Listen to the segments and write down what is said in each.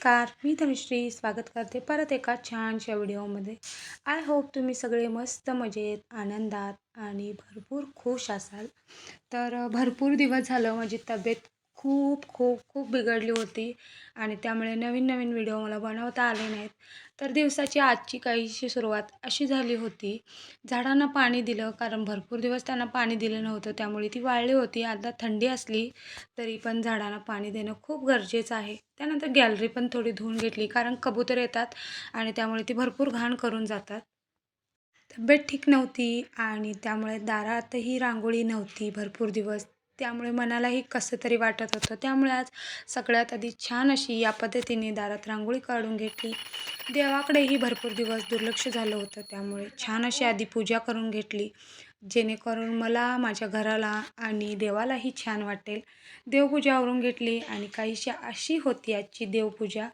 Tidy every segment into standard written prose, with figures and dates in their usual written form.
नमस्कार, मी तनुश्री स्वागत करते परत एका छानशा व्हिडिओमध्ये. आय होप तुम्ही सगळे मस्त मजेत, आनंदात आणि भरपूर खुश असाल. भरपूर दिवस झालं माझी तब्येत खूप खूप खूप बिघडली होती आणि त्यामुळे नवीन नवीन व्हिडिओ मला बनवता आले नाहीत. तर दिवसाची आजची काहीशी सुरुवात अशी झाली होती. झाडांना पाणी दिलं, कारण भरपूर दिवस त्यांना पाणी दिलं नव्हतं, त्यामुळे ती वाळली होती. आता थंडी असली तरी पण झाडांना पाणी देणं खूप गरजेचं आहे. त्यानंतर गॅलरी पण थोडी धुवून घेतली, कारण कबूतर येतात आणि त्यामुळे ती भरपूर घाण करून जातात. तब्येत ठीक नव्हती आणि त्यामुळे दारातही रांगोळी नव्हती भरपूर दिवस. त्यामुळे मनालाही कसं तरी वाटत होतं. त्यामुळे आज सगळ्यात आधी छान अशी या पद्धतीने दारात रांगोळी काढून घेतली. देवाकडेही भरपूर दिवस दुर्लक्ष झालं होतं, त्यामुळे छान अशी आधी पूजा करून घेतली, जेणेकरून मला, माझ्या घराला आणि देवालाही छान वाटेल. देवपूजा आवरून घेतली आणि काहीशी अशी होती आजची देवपूजा.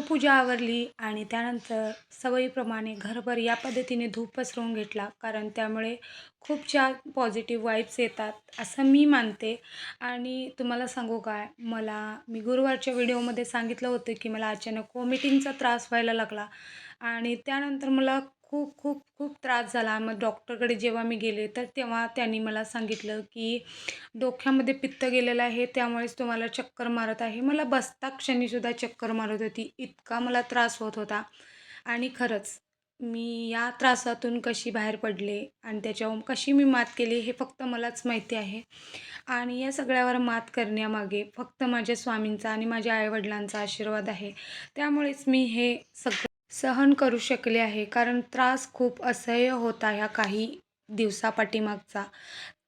देवपूजा आवरली आणि त्यानंतर सवयीप्रमाणे घरभर या पद्धतीने धूप पसरवून घेतला, कारण त्यामुळे खूप छान पॉझिटिव्ह वाइब्स येतात असं मी मानते. आणि तुम्हाला सांगू काय, मी गुरुवारच्या व्हिडिओमध्ये सांगितलं होतं की मला अचानक व्हॉमिटिंगचा त्रास व्हायला लागला आणि त्यानंतर मला खूप खूप खूप त्रास झाला. मग डॉक्टरकडे जेव्हा मी गेले तर तेव्हा त्यांनी मला सांगितलं की डोक्यामध्ये पित्त गेलेलं आहे, त्यामुळेच तुम्हाला चक्कर मारत आहे. मला बसता क्षणीसुद्धा चक्कर मारत होती, इतका मला त्रास होत होता. आणि खरंच मी या त्रासातून कशी बाहेर पडले आणि त्याच्यावर कशी मी मात केली हे फक्त मलाच माहिती आहे. आणि या सगळ्यावर मात करण्यामागे फक्त माझ्या स्वामींचा आणि माझ्या आईवडिलांचा आशीर्वाद आहे. त्यामुळेच मी हे सगळं सहन करू शकले आहे, कारण त्रास खूप असह्य होता ह्या काही दिवसापाठीमागचा.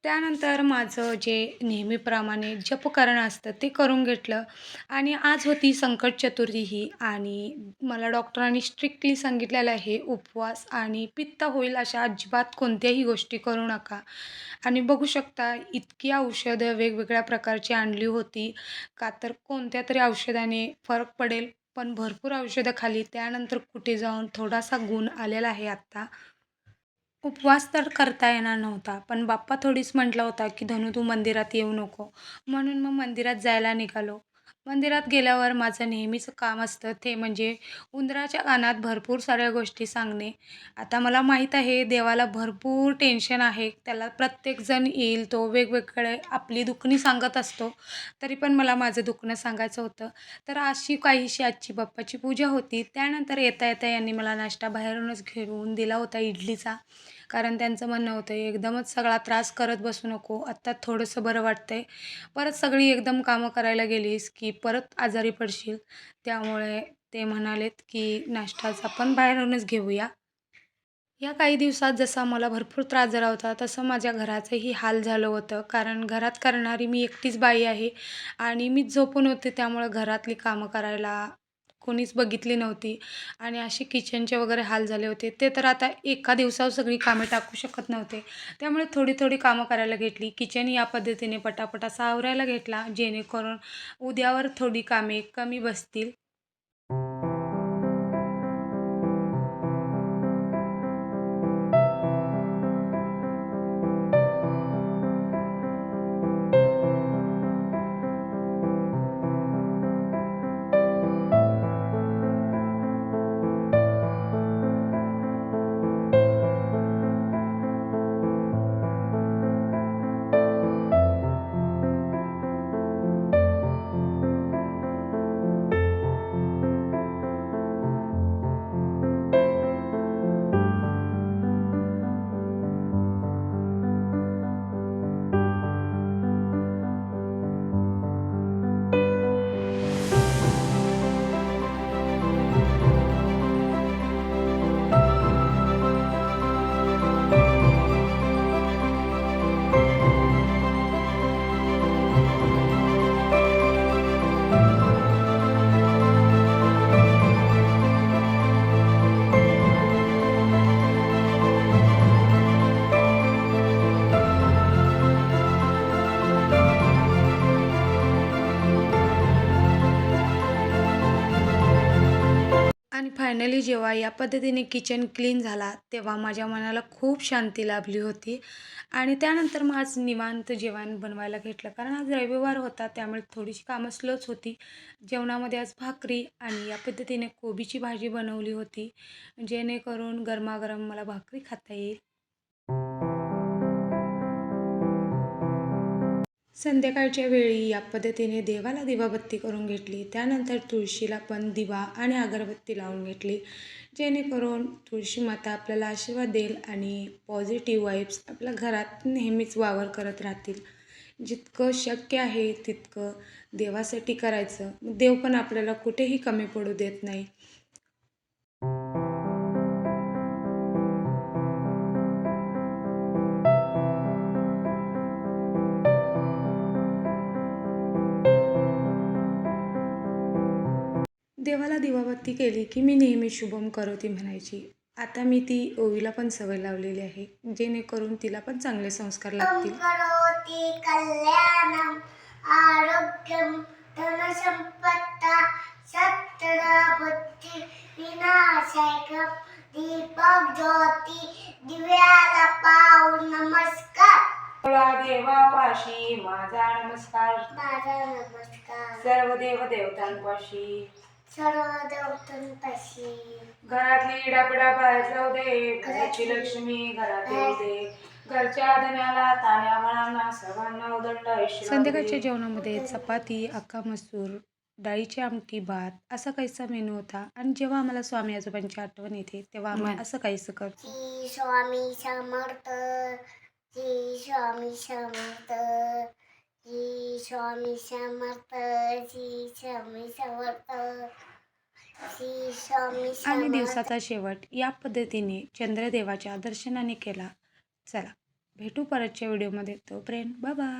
त्यानंतर माझं जे नेहमीप्रमाणे जपकरण असतं ते करून घेतलं. आणि आज होती संकट चतुर्थी आणि मला डॉक्टरांनी स्ट्रिक्टली सांगितलेलं आहे, उपवास आणि पित्त होईल अशा अजिबात कोणत्याही गोष्टी करू नका. आणि बघू शकता इतकी औषधं वेगवेगळ्या प्रकारची आणली होती, का तर कोणत्या तरी औषधाने फरक पडेल. पण भरपूर औषधं खाल्ली, त्यानंतर कुठे जाऊन थोडासा गुण आलेला आहे आत्ता. उपवास तर करता येणार नव्हता, पण बाप्पा थोडीच म्हटला होता, की "धनू तू मंदिरात येऊ नको." म्हणून मग मंदिरात जायला निघालो. मंदिरात गेल्यावर माझं नेहमीचं काम असतं ते म्हणजे उंदराच्या कानात भरपूर साऱ्या गोष्टी सांगणे. आता मला माहीत आहे देवाला भरपूर टेन्शन आहे. त्याला प्रत्येकजण येईल तो वेगवेगळे आपली दुखणी सांगत असतो. तरी पण मला माझं दुखणं सांगायचं होतं. तर अशी काहीशी आजची बाप्पाची पूजा होती. त्यानंतर येता-येता यांनी मला नाश्ता बाहेरूनच घेऊन दिला होता इडलीचा. कारण त्यांचं म्हणणं होतं, "एकदमच सगळा त्रास करत बसू नको. आत्ता थोडंसं बरं वाटतंय. परत सगळी एकदम कामं करायला गेलीस, की परत आजारी पडशील." त्यामुळे ते म्हणालेत, की "नाश्ताच आपण बाहेरूनच घेऊया." या काही दिवसात जसा मला भरपूर त्रास झाला होता, तसं माझ्या घराचंही हाल झालं होतं. कारण घरात करणारी मी एकटीच बाई आहे आणि मीच झोपून होते, त्यामुळे घरातली कामं करायला कोणीच बघितली नव्हती आणि असे किचनचे वगैरे हाल झाले होते. ते तर आता एका दिवसावर सगळी कामे टाकू शकत नव्हते. त्यामुळे थोडी-थोडी कामं करायला घेतली. किचन या पद्धतीने पटापट असा आवरायला घेतला, जेणेकरून उद्यावर थोडी कामे कमी बसतील. फायनली जेव्हा या पद्धतीने किचन क्लीन झाला, तेव्हा माझ्या मनाला खूप शांती लाभली होती आणि त्यानंतर मग आज निवांत जेवण बनवायला घेतलं. कारण आज रविवार होता, त्यामुळे थोडीशी कामं स्लोच होती. जेवणामध्ये आज भाकरी आणि या पद्धतीने कोबीची भाजी बनवली होती, जेणेकरून गरमागरम मला भाकरी खाता येईल. संध्याकाळच्या वेळी या पद्धतीने देवाला दिवाबत्ती करून घेतली. त्यानंतर तुळशीला पण दिवा आणि अगरबत्ती लावून घेतली. जेणेकरून तुळशी माता आपल्याला आशीर्वाद देईल आणि पॉझिटिव्ह वाइब्स आपल्या घरात नेहमीच वावर करत राहतील. जितकं शक्य आहे तितकं देवासाठी करायचं. देव पण आपल्याला कुठेही कमी पडू देत नाही. देवाला दिवाबत्ती केली की मी नेहमी शुभम करोती म्हणायची. आता मी ती ओवीला पण सवय लावलेली आहे, जेणेकरून तिला पण चांगले संस्कार लागतील. करोति कल्याणम आरोग्यम धनसंपत्ता सत्तरबुद्धि विनाशकम दीपक ज्योती दिव्याला पाहून नमस्कार. देवापाशी माझा नमस्कार, माझा नमस्कार सर्व देव देवतांपाशी, सर्व देवतांपाशी. घरातली इडापिडा बाहेर जाऊ दे, घराची लक्ष्मी घरात येऊ दे, घरच्या धन्याला ताण्या मनांना सर्वांना उदंड ऐश्वर्य. संध्याकाळच्या जेवणामध्ये चपाती, अख्खा मसूर, डाळीची आमटी, भात असा काहीसा मेनू होता. आणि जेव्हा आम्हाला स्वामी आजोबांची आठवण येते, तेव्हा आम्ही असं काहीसं करतो. श्री स्वामी समर्थ, श्री स्वामी समर्थ, श्री स्वामी समर्थ, श्री स्वामी समर्थ, श्री स्वामी आणि समर्थ. दिवसाचा शेवट या पद्धतीने चंद्रदेवाच्या दर्शनाने केला. चला भेटू परतच्या व्हिडिओमध्ये. तोपर्यंत बाय बाय.